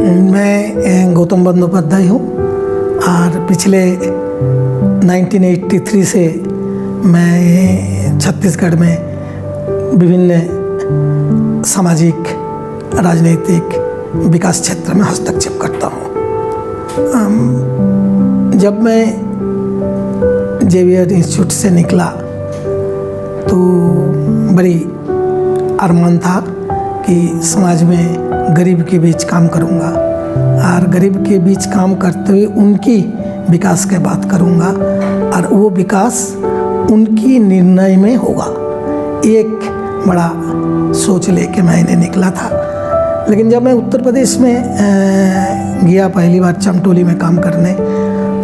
मैं गौतम बंदोपाध्याय हूँ और पिछले 1983 से मैं छत्तीसगढ़ में विभिन्न सामाजिक राजनीतिक विकास क्षेत्र में हस्तक्षेप करता हूँ। जब मैं जेवियर इंस्टीट्यूट से निकला तो बड़ी अरमान था कि समाज में गरीब के बीच काम करूँगा और गरीब के बीच काम करते हुए उनकी विकास की बात करूँगा और वो विकास उनकी निर्णय में होगा। एक बड़ा सोच लेके मैंने निकला था। लेकिन जब मैं उत्तर प्रदेश में गया पहली बार चमटोली में काम करने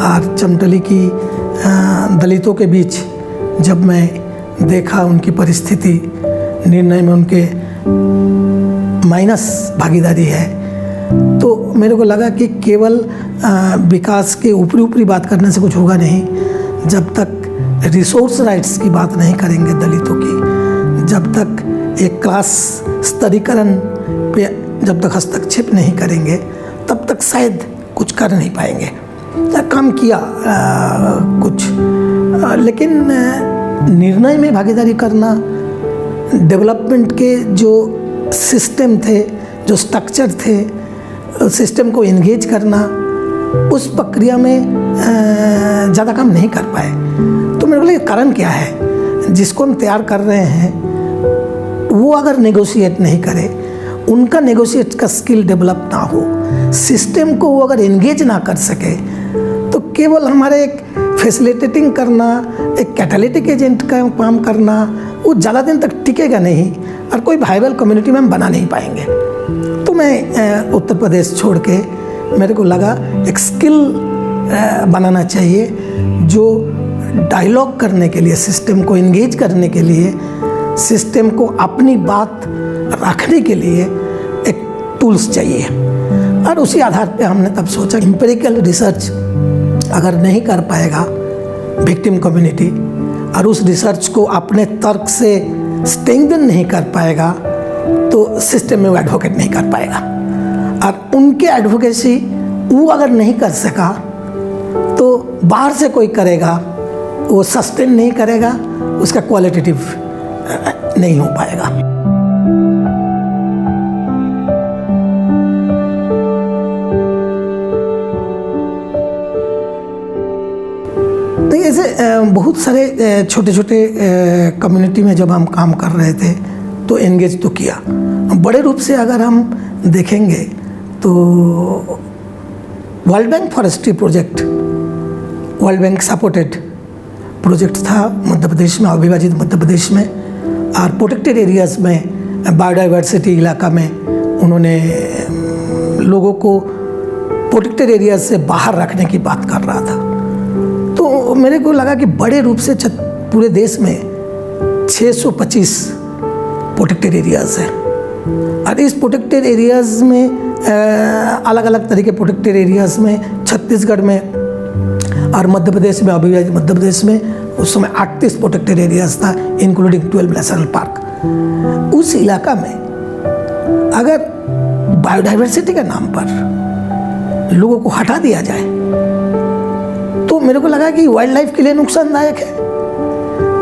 और चमटोली की दलितों के बीच जब मैं देखा उनकी परिस्थिति, निर्णय में उनके माइनस भागीदारी है, तो मेरे को लगा कि केवल विकास के ऊपरी बात करने से कुछ होगा नहीं। जब तक रिसोर्स राइट्स की बात नहीं करेंगे दलितों की, जब तक एक क्लास स्तरीकरण पे जब तक हस्तक्षेप नहीं करेंगे, तब तक शायद कुछ कर नहीं पाएंगे। काम किया कुछ, लेकिन निर्णय में भागीदारी करना, डेवलपमेंट के जो सिस्टम थे, जो स्ट्रक्चर थे, सिस्टम को एंगेज करना, उस प्रक्रिया में ज़्यादा काम नहीं कर पाए। तो मेरे को लगा कारण क्या है, जिसको हम तैयार कर रहे हैं वो अगर नेगोशिएट नहीं करे, उनका नेगोशिएट का स्किल डेवलप ना हो, सिस्टम को वो अगर एंगेज ना कर सके, तो केवल हमारे एक फैसिलिटेटिंग करना, एक कैटालिटिक एजेंट का काम करना, वो ज़्यादा दिन तक टिकेगा नहीं और कोई वायबल कम्युनिटी में हम बना नहीं पाएंगे। तो मैं उत्तर प्रदेश छोड़ के मेरे को लगा एक स्किल बनाना चाहिए जो डायलॉग करने के लिए, सिस्टम को एंगेज करने के लिए, सिस्टम को अपनी बात रखने के लिए एक टूल्स चाहिए। और उसी आधार पे हमने तब सोचा एम्पिरिकल रिसर्च अगर नहीं कर पाएगा विक्टिम कम्युनिटी और उस रिसर्च को अपने तर्क से स्ट्रेंथन नहीं कर पाएगा, तो सिस्टम में वो एडवोकेट नहीं कर पाएगा। और उनके एडवोकेसी वो अगर नहीं कर सका तो बाहर से कोई करेगा, वो सस्टेन नहीं करेगा, उसका क्वालिटेटिव नहीं हो पाएगा। तो ऐसे बहुत सारे छोटे छोटे कम्युनिटी में जब हम काम कर रहे थे तो एंगेज तो किया। बड़े रूप से अगर हम देखेंगे तो world bank forestry project, world bank supported project था मध्य प्रदेश में, अविभाजित मध्य प्रदेश में, और प्रोटेक्टेड एरियाज़ में, बायोडाइवर्सिटी इलाका में उन्होंने लोगों को प्रोटेक्टेड एरियाज से बाहर रखने की बात कर रहा था। तो मेरे को लगा कि बड़े रूप से पूरे देश में 625 प्रोटेक्टेड एरियाज़ हैं और इस प्रोटेक्टेड एरियाज़ में अलग अलग तरह के प्रोटेक्टेड एरियाज़ में छत्तीसगढ़ में और मध्य प्रदेश में, अविभाजित मध्य प्रदेश में उस समय 38 प्रोटेक्टेड एरियाज़ था, इंक्लूडिंग 12 नेशनल पार्क। उस इलाका में अगर बायोडाइवर्सिटी के नाम पर लोगों को हटा दिया जाए तो मेरे को लगा कि वाइल्ड लाइफ के लिए नुकसानदायक है,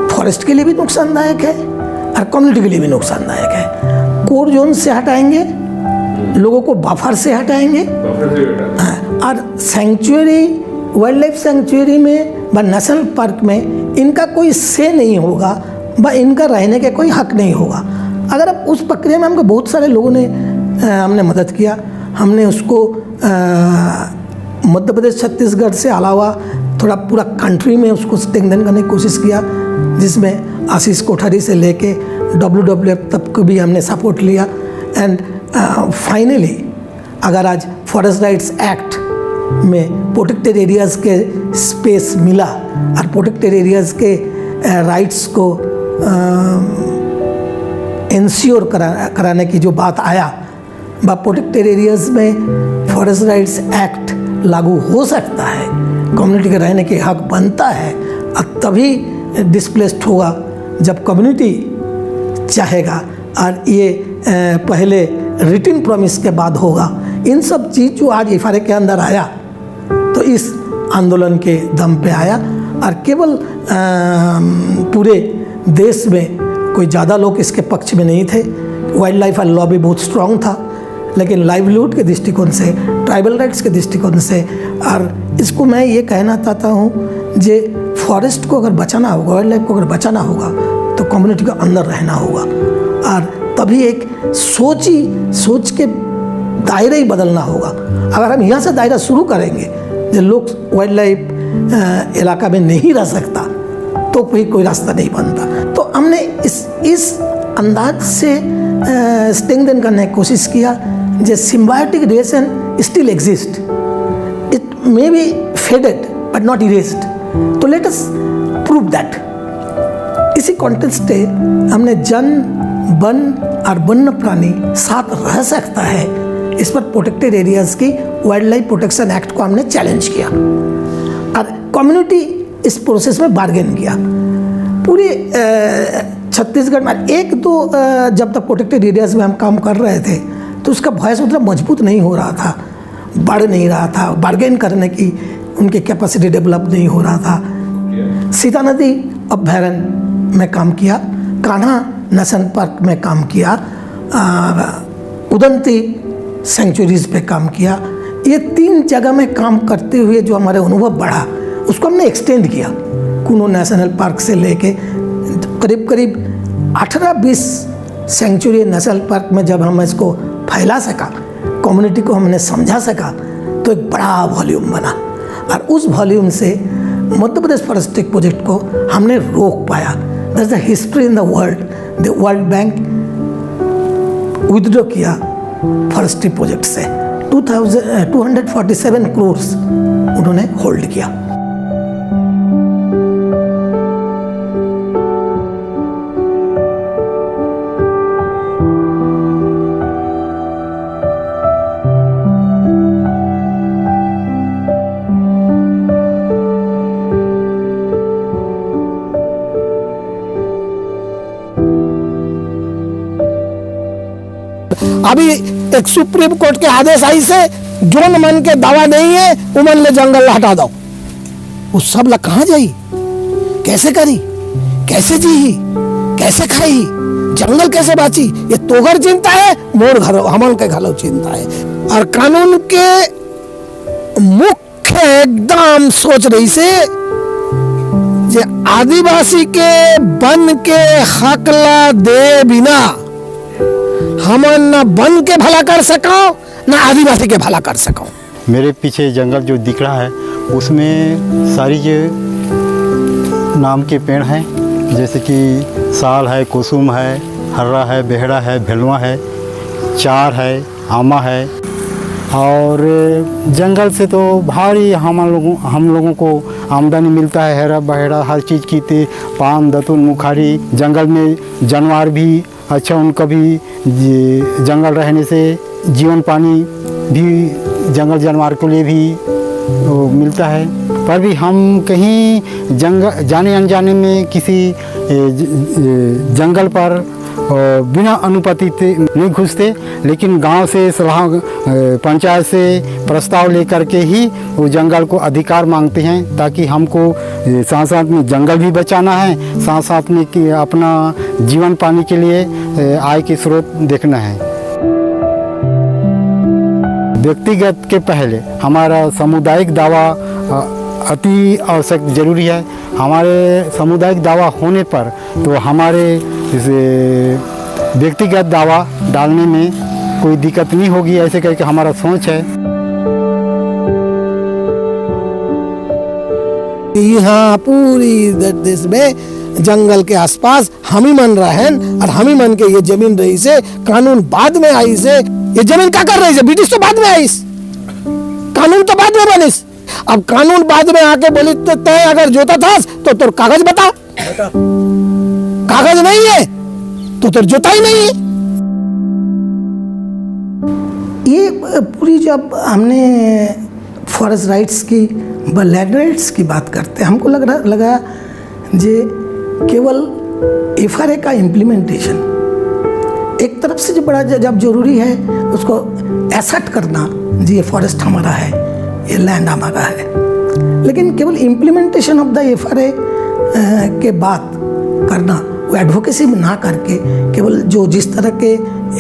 फॉरेस्ट के लिए भी नुकसानदायक है और कम्युनिटी के लिए भी नुकसानदायक है। कोर जोन से हटाएंगे, लोगों को बफर से हटाएंगे, और सेंचुरी, वाइल्ड लाइफ सेंचुरी में व नेशनल पार्क में इनका कोई से नहीं होगा व इनका रहने के कोई हक नहीं होगा। अगर अब उस प्रक्रिया में हमको बहुत सारे लोगों ने हमने मदद किया। हमने उसको मध्य प्रदेश, छत्तीसगढ़ से अलावा थोड़ा पूरा कंट्री में उसको स्ट्रेंथन करने की कोशिश किया, जिसमें आशीष कोठारी से लेके WWF तक को भी हमने सपोर्ट लिया। एंड फाइनली अगर आज फॉरेस्ट राइट्स एक्ट में प्रोटेक्टेड एरियाज़ के स्पेस मिला और प्रोटेक्टेड एरियाज़ के राइट्स को इंश्योर कराने की जो बात आया, व प्रोटेक्टेड एरियाज़ में फॉरेस्ट राइट्स एक्ट लागू हो सकता है, कम्युनिटी के रहने के हक बनता है, और तभी डिस्प्लेस्ड होगा जब कम्युनिटी चाहेगा। और ये पहले रिटन प्रॉमिस के बाद होगा इन सब चीज़ जो आज FRA के अंदर आया तो इस आंदोलन के दम पे आया, और केवल पूरे देश में कोई ज़्यादा लोग इसके पक्ष में नहीं थे। वाइल्ड लाइफ लॉबी बहुत स्ट्रांग था, लेकिन लाइवलीहुड के दृष्टिकोण से, ट्राइबल राइट्स के दृष्टिकोण से, और इसको मैं ये कहना चाहता हूँ जे फॉरेस्ट को अगर बचाना होगा, वाइल्ड लाइफ को अगर बचाना होगा तो कम्युनिटी के अंदर रहना होगा, और तभी एक सोच के दायरे ही बदलना होगा। अगर हम यहाँ से दायरा शुरू करेंगे जो लोग वाइल्ड लाइफ इलाका में नहीं रह सकता तो कोई रास्ता नहीं बनता। तो हमने इस अंदाज से स्ट्रेंथन करने की कोशिश किया जो symbiotic relation still exist, it may be faded but not erased, तो लेट अस प्रूव दैट। इसी कॉन्टेक्स्ट से हमने जन वन और वन्य प्राणी साथ रह सकता है, इस पर प्रोटेक्टेड एरियाज़ की वाइल्ड लाइफ प्रोटेक्शन एक्ट को हमने चैलेंज किया और कम्युनिटी इस प्रोसेस में बार्गेन किया। पूरे छत्तीसगढ़ में एक तो जब तक प्रोटेक्टेड एरियाज़ में हम काम कर रहे थे तो उसका वॉइस उतना मजबूत नहीं हो रहा था, बढ़ नहीं रहा था, बार्गेन करने की उनकी कैपेसिटी डेवलप नहीं हो रहा था। सीता नदी अभयारण्य में काम किया, कान्हा नेशनल पार्क में काम किया, उदंती सेंचुरीज पे काम किया। ये 3 जगह में काम करते हुए जो हमारे अनुभव बढ़ा उसको हमने एक्सटेंड किया। कुनो नेशनल पार्क से लेके करीब 18-20 सेंचुरी नेशनल पार्क में जब हम इसको फैला सका, कम्युनिटी को हमने समझा सका, तो एक बड़ा वॉल्यूम बना, और उस वॉल्यूम से मध्य प्रदेश फॉरेस्ट्री प्रोजेक्ट को हमने रोक पाया। That's the history in the world bank withdraw किया फॉरेस्ट्री प्रोजेक्ट से 247 करोड़ उन्होंने होल्ड किया। अभी एक सुप्रीम कोर्ट के आदेश आई से जो मन के दवा नहीं है उमन ले जंगल हटा दो। वो सब ला कहाँ जाई, कैसे करी, कैसे जी, कैसे खाई, जंगल कैसे बाची, ये तोगर चिंता है, मोर घर हमन के घलो चिंता है। और कानून के मुख्य एकदम सोच रही से जे आदिवासी के वन के हकला दे बिना हमन न वन के भला कर सको न आदिवासी के भला कर सको। मेरे पीछे जंगल जो दिख रहा है उसमें सारी जो नाम के पेड़ हैं, जैसे कि साल है, कुसुम है, हर्रा है, बेहड़ा है, भेलवा है, चार है, आमा है। और जंगल से तो भारी हम लोगों को आमदनी मिलता है, हेरा बहेड़ा हर चीज़ की थी, पान दतुन मुखारी। जंगल में जानवर भी अच्छा, उनका भी जंगल रहने से जीवन पानी भी जंगल जानवर के लिए भी मिलता है। पर भी हम कहीं जंगल जाने अनजाने में किसी जंगल पर बिना अनुमति नहीं घुसते, लेकिन गांव से सलाह पंचायत से प्रस्ताव लेकर के ही वो जंगल को अधिकार मांगते हैं, ताकि हमको साथ साथ में जंगल भी बचाना है, साथ साथ में कि अपना जीवन पाने के लिए आय के स्रोत देखना है। व्यक्तिगत के पहले हमारा सामुदायिक दावा अति आवश्यक जरूरी है। हमारे सामुदायिक दावा होने पर तो हमारे व्यक्तिगत दावा डालने में कोई दिक्कत नहीं होगी, ऐसे करके हमारा सोच है। यहाँ पूरी देश में जंगल के आसपास हम ही मन रहें, और हम ही मन के ये जमीन रही से कानून बाद में आई से। ये जमीन क्या कर रही है, ब्रिटिश तो बाद में आई, कानून तो बाद में बनिस। अब कानून बाद में आके बोली तो तय अगर जोता था तो तुर कागज बता, कागज नहीं है तो तुर जोता ही नहीं है। ये पूरी जब हमने फॉरेस्ट राइट्स की, लैंड राइट्स की बात करते हैं, हमको लगा जे केवल FRA का इम्प्लीमेंटेशन एक तरफ से जो बड़ा जब जरूरी है उसको एसेट करना, जी ये फॉरेस्ट हमारा है, ये लैंड हमारा है, लेकिन केवल इम्प्लीमेंटेशन ऑफ द FRA के बात करना, वो एडवोकेसी में ना करके केवल जो जिस तरह के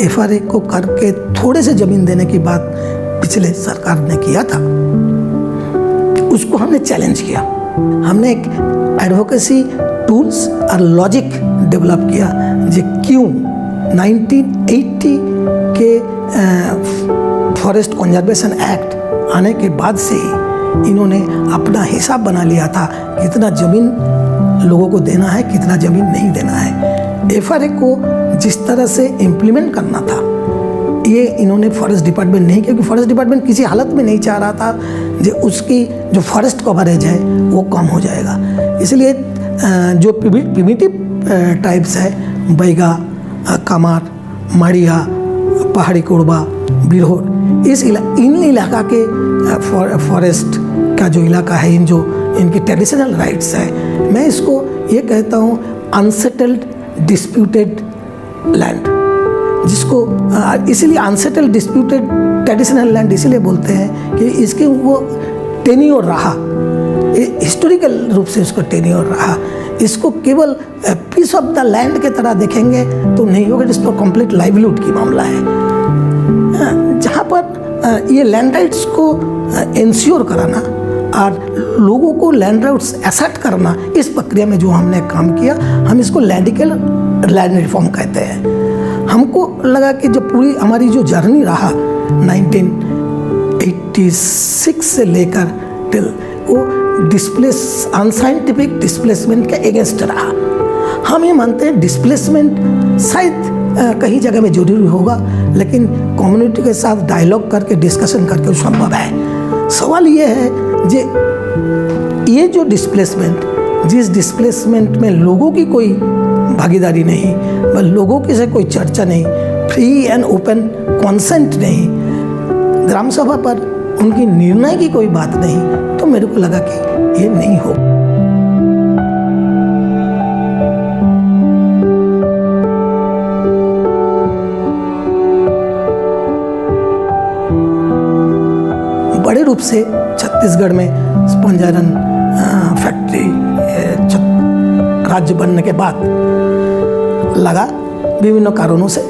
FRA को करके थोड़े से ज़मीन देने की बात पिछले सरकार ने किया था, उसको हमने चैलेंज किया। हमने एक एडवोकेसी टूल्स और लॉजिक डेवलप किया जो क्यों 1980 के फॉरेस्ट कंजर्वेशन एक्ट आने के बाद से ही इन्होंने अपना हिसाब बना लिया था कितना ज़मीन लोगों को देना है, कितना ज़मीन नहीं देना है। FRA को जिस तरह से इम्प्लीमेंट करना था ये इन्होंने फॉरेस्ट डिपार्टमेंट नहीं, क्योंकि फॉरेस्ट डिपार्टमेंट किसी हालत में नहीं चाह रहा था जो उसकी जो फॉरेस्ट कवरेज है वो कम हो जाएगा। इसलिए जो प्रिमिटिव टाइप्स है, बैगा, कामार, माड़िया, पहाड़ी कोरबा, बिरहोर, इन इलाका के फॉरेस्ट का जो इलाका है, इनकी ट्रेडिशनल राइट्स है, मैं इसको ये कहता हूँ अनसेटल्ड डिस्प्यूटेड लैंड, जिसको इसीलिए अनसेटल्ड डिस्प्यूटेड ट्रेडिशनल लैंड इसीलिए बोलते हैं कि इसके वो टेन्योर रहा, हिस्टोरिकल रूप से उसको टेन्योर रहा। इसको केवल पीस ऑफ द लैंड के तरह देखेंगे तो नहीं होगा, जिस पर कंप्लीट लाइवलीहुड की मामला है, जहाँ पर ये लैंड राइट्स को इंश्योर कराना और लोगों को लैंड राइट्स एसेट करना, इस प्रक्रिया में जो हमने काम किया, हम इसको लैंडिकल लैंड रिफॉर्म कहते हैं। हमको लगा कि जो पूरी हमारी जो जर्नी रहा 1986 से लेकर टिल, वो अनसाइंटिफिक डिस्प्लेसमेंट के अगेंस्ट रहा। हम ये मानते हैं डिस्प्लेसमेंट शायद कहीं जगह में जरूरी होगा, लेकिन कम्युनिटी के साथ डायलॉग करके डिस्कशन करके संभव है। सवाल ये है ये जो डिस्प्लेसमेंट, जिस डिस्प्लेसमेंट में लोगों की कोई भागीदारी नहीं, लोगों की से कोई चर्चा नहीं, फ्री एंड ओपन कॉन्सेंट नहीं, ग्राम सभा पर उनकी निर्णय की कोई बात नहीं, तो मेरे को लगा कि ये नहीं हो। बड़े रूप से छत्तीसगढ़ में स्पंज आयरन फैक्ट्री राज्य बनने के बाद लगा, विभिन्न कारणों से,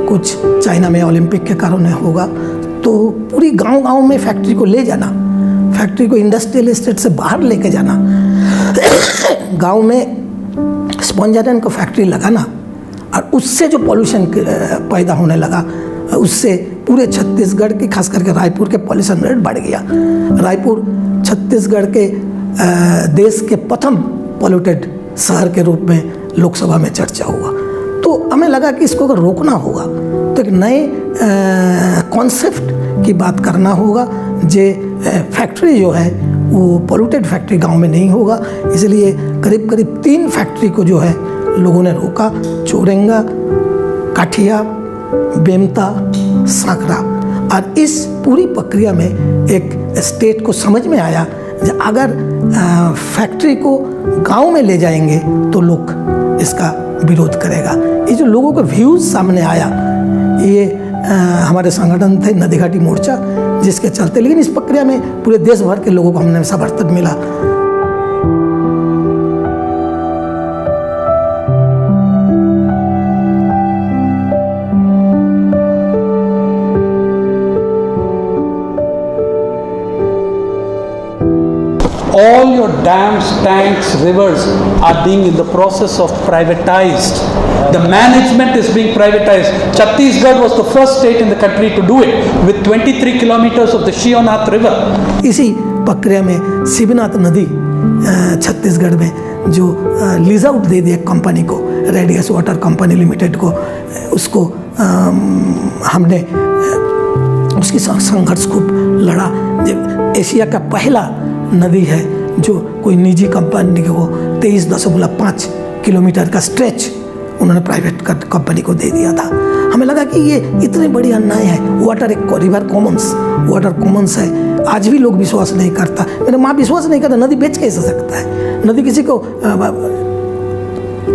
कुछ चाइना में ओलंपिक के कारण होगा, तो पूरी गांव-गांव में फैक्ट्री को ले जाना, फैक्ट्री को इंडस्ट्रियल एस्टेट से बाहर लेके जाना, गांव में स्पंज आयरन का फैक्ट्री लगाना, और उससे जो पॉल्यूशन पैदा होने लगा, उससे पूरे छत्तीसगढ़ के, खास करके रायपुर के पॉल्यूशन रेट बढ़ गया। रायपुर छत्तीसगढ़ के देश के प्रथम पॉल्यूटेड शहर के रूप में लोकसभा में चर्चा हुआ। तो हमें लगा कि इसको अगर रोकना होगा तो एक नए कॉन्सेप्ट की बात करना होगा, जे फैक्ट्री जो है वो पॉल्यूटेड फैक्ट्री गांव में नहीं होगा। इसलिए करीब करीब 3 फैक्ट्री को जो है लोगों ने रोका, चोरेंगा, काठिया, बेमता, सांकरा। और इस पूरी प्रक्रिया में एक स्टेट को समझ में आया कि अगर फैक्ट्री को गांव में ले जाएंगे तो लोग इसका विरोध करेगा। ये जो लोगों के व्यूज़ सामने आया, ये हमारे संगठन थे नदी घाटी मोर्चा, जिसके चलते, लेकिन इस प्रक्रिया में पूरे देश भर के लोगों को हमने समर्थन मिला। All your dams, tanks, rivers are being in the process of privatized. The management is being privatized. Chhattisgarh was the first state in the country to do it with 23 kilometers of the Shionath river. इसी प्रक्रिया में शिवनाथ नदी छत्तीसगढ़ में जो lease out दे दिया company को, radius water company limited को, उसको हमने उसकी संघर्ष खूब लड़ा। जब एशिया का पहला नदी है जो कोई निजी कंपनी को 23.5 किलोमीटर का स्ट्रेच उन्होंने प्राइवेट कंपनी को दे दिया था। हमें लगा कि ये इतनी बड़ी अन्याय है। वाटर एक रिवर कॉमन्स है, आज भी लोग विश्वास नहीं करता। मेरे माँ विश्वास नहीं करता, नदी बेच कैसे सकता है, नदी किसी को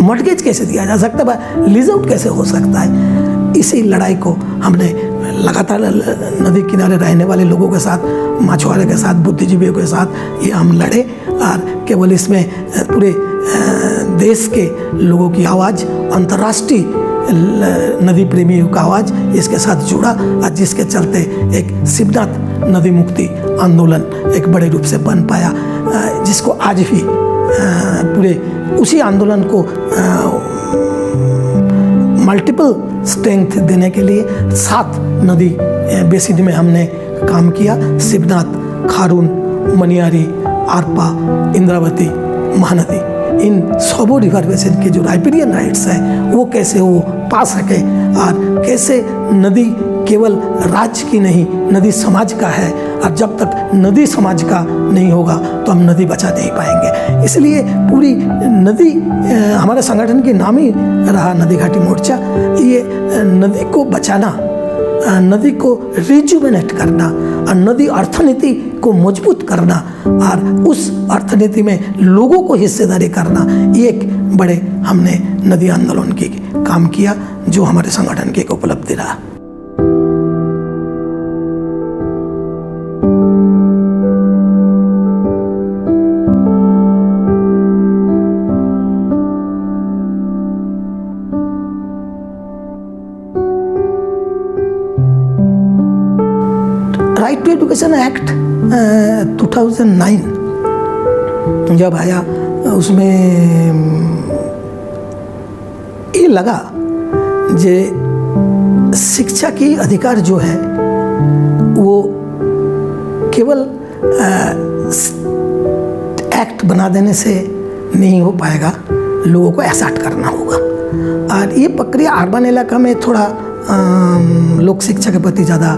मॉर्टगेज कैसे दिया जा सकता है, लीज आउट कैसे हो सकता है। इसी लड़ाई को हमने लगातार नदी किनारे रहने वाले लोगों के साथ, मछुआरे के साथ, बुद्धिजीवियों के साथ ये हम लड़े और केवल इसमें पूरे देश के लोगों की आवाज़, अंतर्राष्ट्रीय नदी प्रेमियों का आवाज़ इसके साथ जुड़ा और जिसके चलते एक शिवनाथ नदी मुक्ति आंदोलन एक बड़े रूप से बन पाया, जिसको आज भी पूरे उसी आंदोलन को मल्टीपल स्ट्रेंथ देने के लिए 7 नदी बेसिन में हमने काम किया। शिवनाथ, खारून, मनियारी, आरपा, इंद्रावती, महानदी, इन सबों रिवर बेसिन के जो राइपेरियन राइट्स हैं वो कैसे वो पा सके और कैसे नदी केवल राज्य की नहीं, नदी समाज का है और जब तक नदी समाज का नहीं होगा तो हम नदी बचा नहीं पाएंगे। इसलिए पूरी नदी हमारे संगठन की नाम ही रहा नदी घाटी मोर्चा। ये नदी को बचाना, नदी को रिजुवेनेट करना और नदी अर्थनीति को मजबूत करना और उस अर्थनीति में लोगों को हिस्सेदारी करना, ये एक बड़े हमने नदी आंदोलन की काम किया जो हमारे संगठन की एक उपलब्धि रहा। राइट टू एजुकेशन एक्ट 2009 जब आया, उसमें ये लगा जे शिक्षा की अधिकार जो है वो केवल एक्ट बना देने से नहीं हो पाएगा, लोगों को एहसास करना होगा। और ये प्रक्रिया अर्बन इलाका में थोड़ा लोक शिक्षा के प्रति ज़्यादा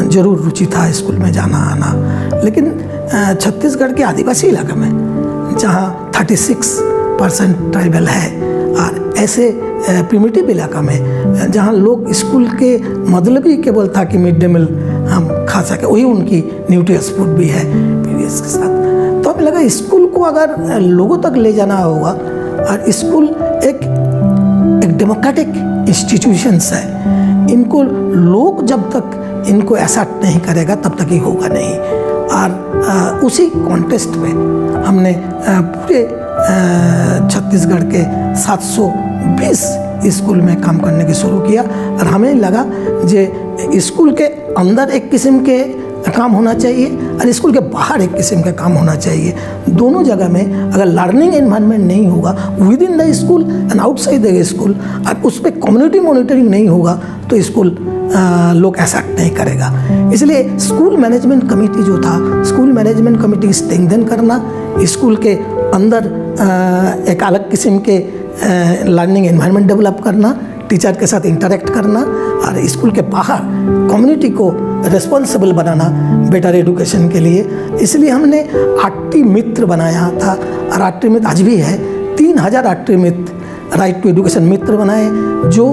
जरूर रुचि था, स्कूल में जाना आना, लेकिन छत्तीसगढ़ के आदिवासी इलाके में जहाँ 36% ट्राइबल है और ऐसे प्रिमिटिव इलाका में जहाँ लोग स्कूल के मतलब ही केवल था कि मिड डे मील हम खा सके, वही उनकी न्यूट्रियस फूड भी है पीरियड्स के साथ। तो हमें लगा स्कूल को अगर लोगों तक ले जाना होगा और स्कूल एक डेमोक्रेटिक इंस्टीट्यूशंस है, इनको लोग जब तक इनको एहसास नहीं करेगा तब तक ही होगा नहीं। और उसी कॉन्टेस्ट में हमने पूरे छत्तीसगढ़ के 720 स्कूल में काम करने की शुरू किया और हमें लगा जे स्कूल के अंदर एक किस्म के काम होना चाहिए और स्कूल के बाहर एक किस्म का काम होना चाहिए। दोनों जगह में अगर लर्निंग एनवायरनमेंट नहीं होगा with in the school and outside the school और उस पर कम्युनिटी मॉनिटरिंग नहीं होगा तो स्कूल लोग ऐसा नहीं करेगा। इसलिए स्कूल मैनेजमेंट कमेटी जो था, स्कूल मैनेजमेंट कमेटी स्ट्रेंथन करना, स्कूल के अंदर एक अलग किस्म के लर्निंग एनवायरनमेंट डेवलप करना, टीचर के साथ इंटरेक्ट करना और स्कूल के बाहर कम्युनिटी को रिस्पॉन्सिबल बनाना बेटर एजुकेशन के लिए। इसलिए हमने आट्टी मित्र बनाया था और आट्टी मित्र आज भी है। 3000 आट्टी मित्र राइट टू एजुकेशन मित्र बनाए जो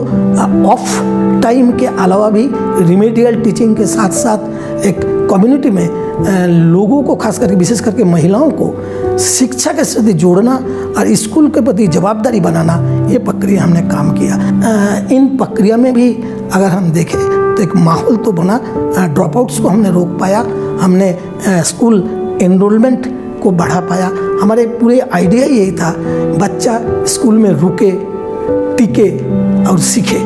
ऑफ टाइम के अलावा भी रिमेडियल टीचिंग के साथ साथ एक कम्युनिटी में लोगों को, खास करके विशेष करके महिलाओं को शिक्षा के साथ जोड़ना और स्कूल के प्रति जवाबदारी बनाना, ये प्रक्रिया हमने काम किया। इन प्रक्रिया में भी अगर हम देखें तो एक माहौल तो बना, ड्रॉप आउट्स को हमने रोक पाया, हमने स्कूल एनरोलमेंट को बढ़ा पाया। हमारे पूरे आइडिया यही था बच्चा स्कूल में रुके, टिके और सीखे।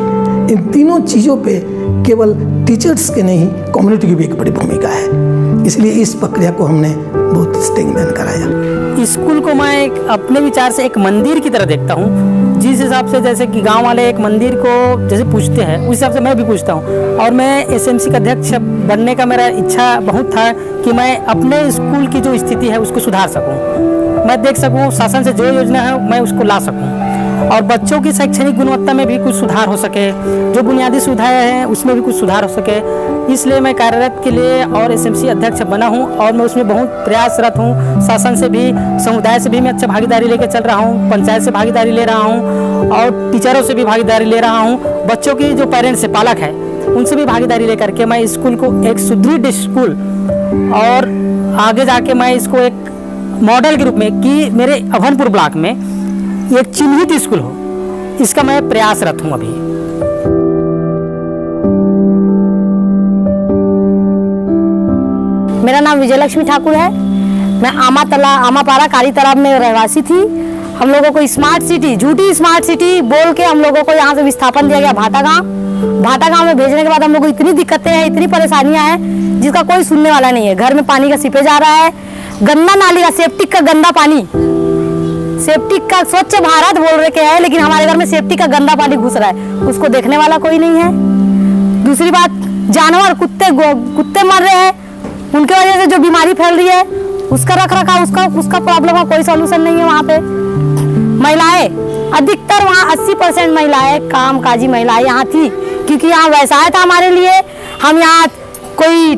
इन तीनों चीज़ों पे केवल टीचर्स के नहीं कम्युनिटी की भी एक बड़ी भूमिका है। इसलिए इस प्रक्रिया को हमने बहुत स्ट्रेंथन कराया। स्कूल को मैं अपने विचार से एक मंदिर की तरह देखता हूँ। जिस हिसाब से जैसे कि गांव वाले एक मंदिर को जैसे पूजते हैं उस हिसाब से मैं भी पूजता हूँ। और मैं एसएमसी का अध्यक्ष बनने का मेरा इच्छा बहुत था कि मैं अपने स्कूल की जो स्थिति है उसको सुधार सकूँ, मैं देख सकूँ शासन से जो योजना है मैं उसको ला सकूँ और बच्चों की शैक्षणिक गुणवत्ता में भी कुछ सुधार हो सके, जो बुनियादी सुविधाएं हैं उसमें भी कुछ सुधार हो सके। इसलिए मैं कार्यरत के लिए और एसएमसी अध्यक्ष बना हूं और मैं उसमें बहुत प्रयासरत हूं। शासन से भी, समुदाय से भी मैं अच्छा भागीदारी लेकर चल रहा हूं, पंचायत से भागीदारी ले रहा हूं और टीचरों से भी भागीदारी ले रहा हूं। बच्चों की जो पेरेंट्स है, पालक है, उनसे भी भागीदारी लेकर के मैं स्कूल को एक सुदृढ़ स्कूल और आगे जाके मैं इसको एक मॉडल के रूप में कि मेरे अभनपुर ब्लॉक में एक चिन्हित स्कूल हो, इसका मैं प्रयासरत हूँ अभी। मेरा नाम विजयलक्ष्मी ठाकुर है। मैं आमापारा काली तालाब में रहवासी थी। हम लोगों को स्मार्ट सिटी, झूठी स्मार्ट सिटी बोल के हम लोगों को यहाँ से विस्थापन दिया गया भाटा गांव में भेजने के बाद हम लोग को इतनी दिक्कतें हैं, इतनी परेशानियां हैं जिसका कोई सुनने वाला नहीं है। घर में पानी का सीपेज आ रहा है, गंदा नाली का, सेप्टिक का गंदा पानी, सेप्टिक का स्वच्छ भारत बोल रहे के है, लेकिन हमारे घर में सेप्टिक का गंदा पानी घुस रहा है, उसको देखने वाला कोई नहीं है। दूसरी बात, जानवर कुत्ते मर रहे हैं, उनके वजह से जो बीमारी फैल रही है उसका रख रखाव, उसका प्रॉब्लम का कोई सॉल्यूशन नहीं है। वहाँ पे महिलाएं अधिकतर, वहाँ 80% महिलाएं, कामकाजी महिलाएं यहाँ थी, क्योंकि यहाँ व्यवसाय था हमारे लिए। हम यहाँ कोई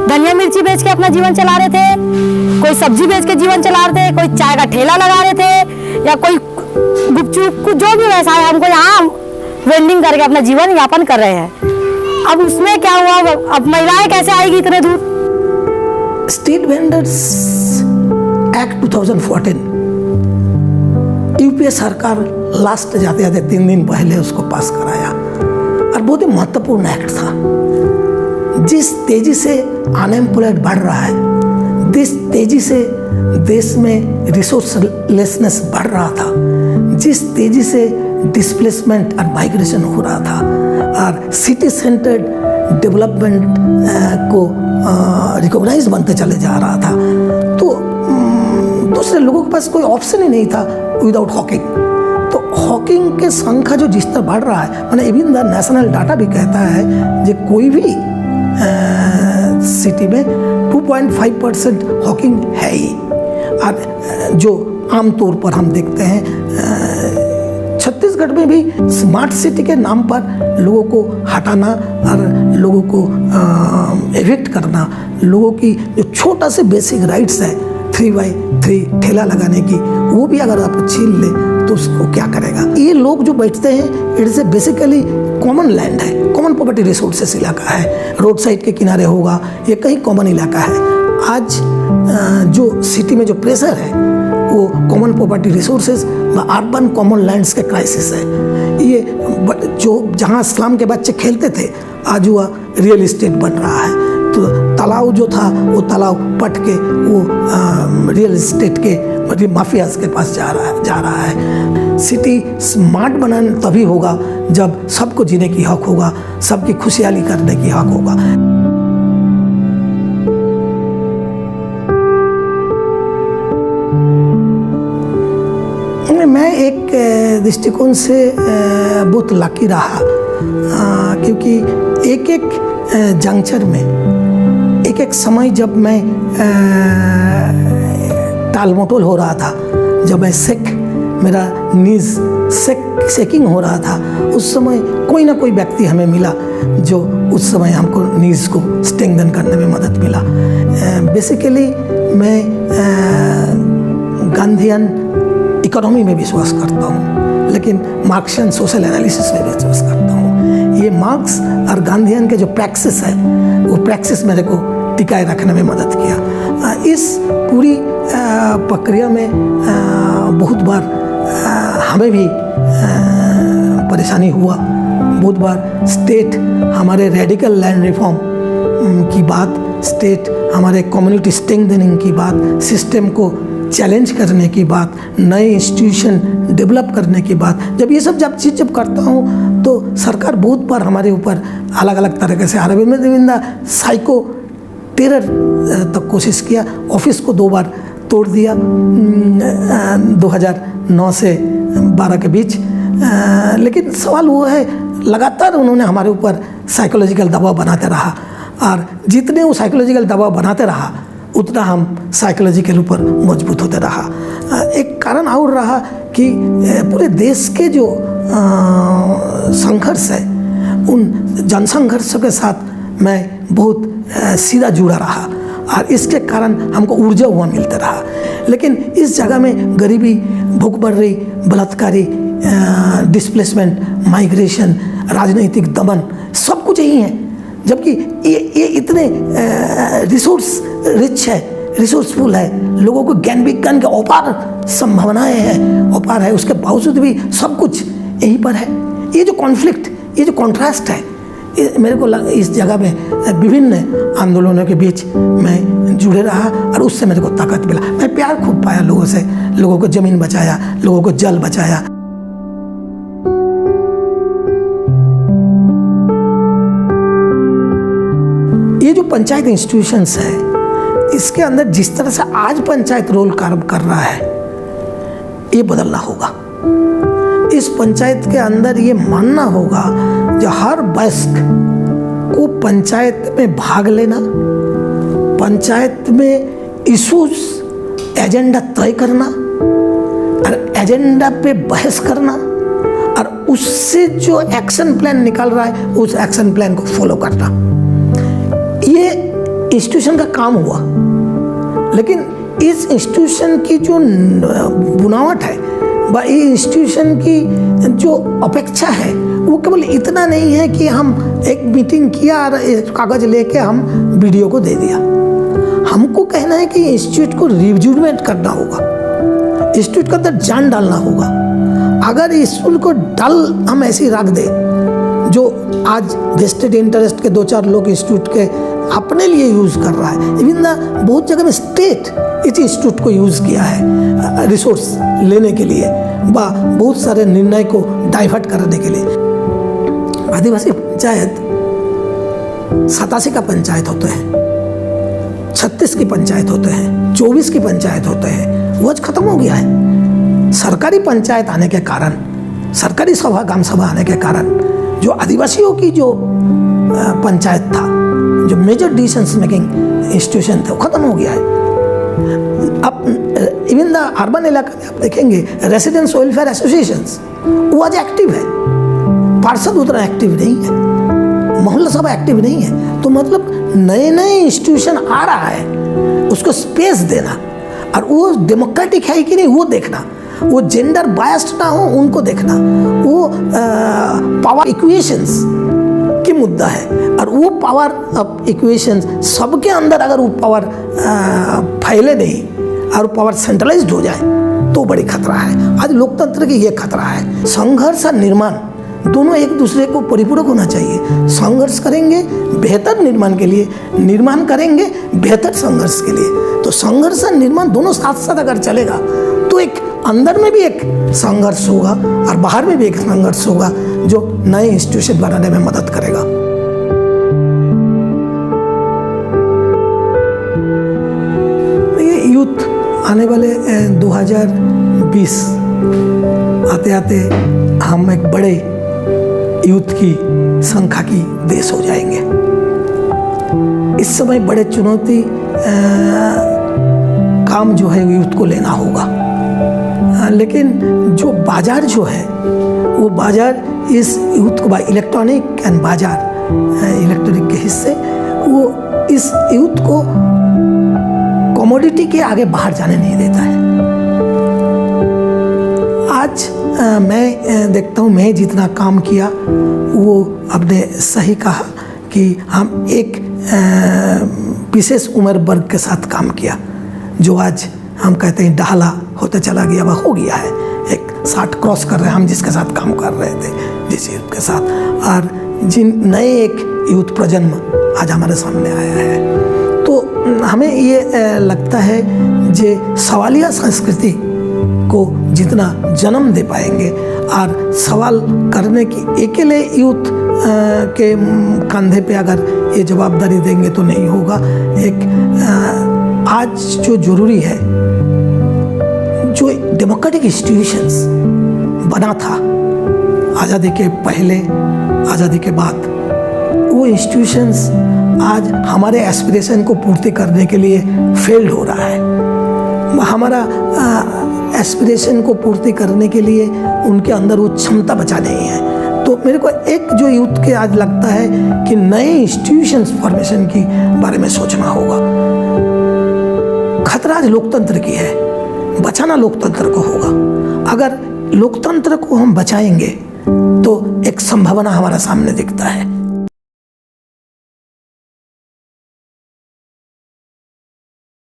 धनिया मिर्ची बेच के अपना जीवन चला रहे थे, कोई सब्जी बेच के जीवन चला रहे थे, कोई चाय का ठेला लगा रहे थे, या कोई गुपचुप, जो भी व्यवसाय, हमको यहाँ वेंडिंग करके अपना जीवन यापन कर रहे हैं। अब उसमें क्या हुआ, अब महिलाएं कैसे आएगी इतने दूर? स्ट्रीट वेंडर्स एक्ट 2014 यूपीए सरकार लास्ट जाते जाते 3 दिन पहले उसको पास कराया, और बहुत ही महत्वपूर्ण एक्ट था। जिस तेजी से अनएम्प्लॉयड बढ़ रहा है, जिस तेजी से देश में रिसोर्सलेसनेस बढ़ रहा था, जिस तेजी से डिस्प्लेसमेंट और माइग्रेशन हो रहा था, और सिटी सेंटर्ड डेवलपमेंट को रिकॉग्नाइज बनते चले जा रहा था, तो दूसरे लोगों के पास कोई ऑप्शन ही नहीं था विदाउट हॉकिंग। तो हॉकिंग के संख्या जो जिस तरह बढ़ रहा है, मैंने इवन द नेशनल डाटा भी कहता है कि कोई भी सिटी में 2.5% हॉकिंग है ही। और जो आमतौर पर हम देखते हैं छत्तीसगढ़ में भी स्मार्ट सिटी के नाम पर लोगों को हटाना और लोगों को एविक्ट करना, लोगों की जो छोटा से बेसिक राइट्स है 3x3 ठेला लगाने की, वो भी अगर आप छीन ले तो उसको क्या करेगा? ये लोग जो बैठते हैं, it's a basically common land है, कॉमन प्रॉपर्टी रिसोर्सेस इलाका है, रोड साइड के किनारे होगा, ये कहीं कॉमन इलाका है। आज जो सिटी में जो प्रेशर है वो कॉमन प्रॉपर्टी रिसोर्सेज व अर्बन कॉमन लैंड्स के क्राइसिस है। ये जो जहाँ स्लम के बच्चे खेलते थे, आज वह रियल इस्टेट बन रहा है। तो तालाब जो था वो तालाब पट के वो रियल इस्टेट के माफियाज के पास जा रहा है। सिटी स्मार्ट बनाना तभी होगा जब सबको जीने की हक होगा, सबकी खुशहाली करने की हक होगा। मैं एक दृष्टिकोण से बहुत लकी रहा, क्योंकि एक जंक्चर में, एक समय जब मैं टालमटोल हो रहा था, जब मैं मेरा नीज सेकिंग हो रहा था, उस समय कोई ना कोई व्यक्ति हमें मिला जो उस समय हमको नीज को स्ट्रेंथन करने में मदद मिला। बेसिकली मैं गांधीयन इकोनॉमी में विश्वास करता हूँ, लेकिन मार्क्सियन सोशल एनालिसिस में विश्वास करता हूँ। ये मार्क्स और गांधीयन के जो प्रैक्टिस है, वो प्रैक्टिस मेरे को टिकाए रखने में मदद किया। इस पूरी प्रक्रिया में बहुत बार हमें भी परेशानी हुआ, बहुत बार स्टेट हमारे रेडिकल लैंड रिफॉर्म की बात, स्टेट हमारे कम्युनिटी स्ट्रेंथनिंग की बात, सिस्टम को चैलेंज करने की बात, नए इंस्टीट्यूशन डेवलप करने की बात, जब चीज़ करता हूँ तो सरकार बहुत बार हमारे ऊपर अलग अलग तरीके से अरविंदा साइको टेरर तक कोशिश किया। ऑफिस को 2 बार तोड़ दिया 2009 से 12 के बीच। लेकिन सवाल वो है, लगातार उन्होंने हमारे ऊपर साइकोलॉजिकल दबाव बनाते रहा, और जितने वो साइकोलॉजिकल दबाव बनाते रहा उतना हम साइकोलॉजिकल ऊपर मजबूत होते रहा। एक कारण और रहा कि पूरे देश के जो संघर्ष है, उन जनसंघर्षों के साथ मैं बहुत सीधा जुड़ा रहा, और इसके कारण हमको ऊर्जा हुआ मिलता रहा। लेकिन इस जगह में गरीबी, भूखमरी, बलात्कारी, डिस्प्लेसमेंट, माइग्रेशन, राजनीतिक दमन, सब कुछ यही है। जबकि ये इतने रिसोर्स रिच है, रिसोर्सफुल है, लोगों को ज्ञान विज्ञान के अपार संभावनाएं हैं, अपार है, उसके बावजूद भी सब कुछ यहीं पर है। ये जो कॉन्फ्लिक्ट, ये जो कॉन्ट्रास्ट है, मेरे को इस जगह में विभिन्न आंदोलनों के बीच मैं जुड़े रहा और उससे मेरे को ताकत मिला। मैं प्यार खूब पाया लोगों से, लोगों को ज़मीन बचाया, लोगों को जल बचाया। ये जो पंचायत इंस्टीट्यूशंस है, इसके अंदर जिस तरह से आज पंचायत रोल काम कर रहा है, ये बदलना होगा। इस पंचायत के अंदर ये मानना होगा जो हर वयस्क को पंचायत में भाग लेना, पंचायत में इशूज एजेंडा तय करना और एजेंडा पे बहस करना और उससे जो एक्शन प्लान निकल रहा है उस एक्शन प्लान को फॉलो करना, ये इंस्टीट्यूशन का काम हुआ। लेकिन इस इंस्टीट्यूशन की जो बुनावट है व ये इंस्टीट्यूशन की जो अपेक्षा है वो केवल इतना नहीं है कि हम एक मीटिंग किया और एक कागज़ लेके हम वीडियो को दे दिया। हमको कहना है कि इंस्टीट्यूट को रिजुवेनेट करना होगा, इंस्टीट्यूट के अंदर जान डालना होगा। अगर इंस्टीट्यूट को डल हम ऐसे ही रख दे, जो आज वेस्टेड इंटरेस्ट के 2-4 लोग इंस्टीट्यूट के अपने लिए यूज़ कर रहा है, इवन बहुत जगह में स्टेट इस इंस्टीट्यूट को यूज़ किया है रिसोर्स लेने के लिए व बहुत सारे निर्णय को डाइवर्ट करने के लिए। आदिवासी पंचायत 87 का पंचायत होते हैं, 36 की पंचायत होते हैं, 24 की पंचायत होते हैं, वो आज खत्म हो गया है। सरकारी पंचायत आने के कारण, सरकारी सभा ग्राम सभा आने के कारण जो आदिवासियों की जो पंचायत था, जो मेजर डिसीजन मेकिंग इंस्टीट्यूशन थे, वो खत्म हो गया है। अब इवन द अर्बन इलाका में आप देखेंगे रेसिडेंस वेलफेयर एसोसिएशंस वो आज एक्टिव है, पार्षद उतना एक्टिव नहीं है, मोहल्ला सभा एक्टिव नहीं है। तो मतलब नए नए इंस्टीट्यूशन आ रहा है, उसको स्पेस देना और वो डेमोक्रेटिक है कि नहीं वो देखना, वो जेंडर बायस्ड ना हो उनको देखना, वो पावर इक्वेशंस की मुद्दा है और वो पावर ऑफ इक्वेशंस सबके अंदर अगर वो पावर फैले नहीं और पावर सेंट्रलाइज्ड हो जाए तो बड़ी खतरा है। आज लोकतंत्र की ये खतरा है। संघर्ष और निर्माण दोनों एक दूसरे को परिपूरक होना चाहिए। संघर्ष करेंगे बेहतर निर्माण के लिए, निर्माण करेंगे बेहतर संघर्ष के लिए। तो संघर्ष और निर्माण दोनों साथ साथ अगर चलेगा तो एक अंदर में भी एक संघर्ष होगा और बाहर में भी एक संघर्ष होगा जो नए इंस्टीट्यूशन बनाने में मदद करेगा। ये यूथ आने वाले 2020 आते आते हम एक बड़े यूथ की संख्या की देश हो जाएंगे। इस समय बड़े चुनौती काम जो है यूथ को लेना होगा, लेकिन जो बाजार जो है वो बाजार इस यूथ को इलेक्ट्रॉनिक एंड बाजार इलेक्ट्रॉनिक के हिस्से वो इस यूथ को कमोडिटी के आगे बाहर जाने नहीं देता है। आज मैं देखता हूँ, मैं जितना काम किया वो आपने सही कहा कि हम एक विशेष उम्र वर्ग के साथ काम किया, जो आज हम कहते हैं ढाला होते चला गया, वह हो गया है। एक 60 क्रॉस कर रहे हैं हम जिसके साथ काम कर रहे थे, जिस यूथ के साथ, और जिन नए एक यूथ प्रजन्म आज हमारे सामने आया है। तो हमें ये लगता है जे सवालिया संस्कृति को जितना जन्म दे पाएंगे और सवाल करने की अकेले यूथ के कंधे पे अगर ये जवाबदारी देंगे तो नहीं होगा। एक आज जो जरूरी है, जो डेमोक्रेटिक इंस्टीट्यूशंस बना था आज़ादी के पहले, आज़ादी के बाद, वो इंस्टीट्यूशंस आज हमारे एस्पिरेशन को पूर्ति करने के लिए फेल्ड हो रहा है। हमारा एस्पिरेशन को पूर्ति करने के लिए उनके अंदर वो क्षमता बचा नहीं है। तो मेरे को एक जो यूथ के आज लगता है कि नए इंस्टीट्यूशंस फॉर्मेशन की बारे में सोचना होगा। खतरा आज लोकतंत्र की है, बचाना लोकतंत्र को होगा। अगर लोकतंत्र को हम बचाएंगे तो एक संभावना हमारा सामने दिखता है।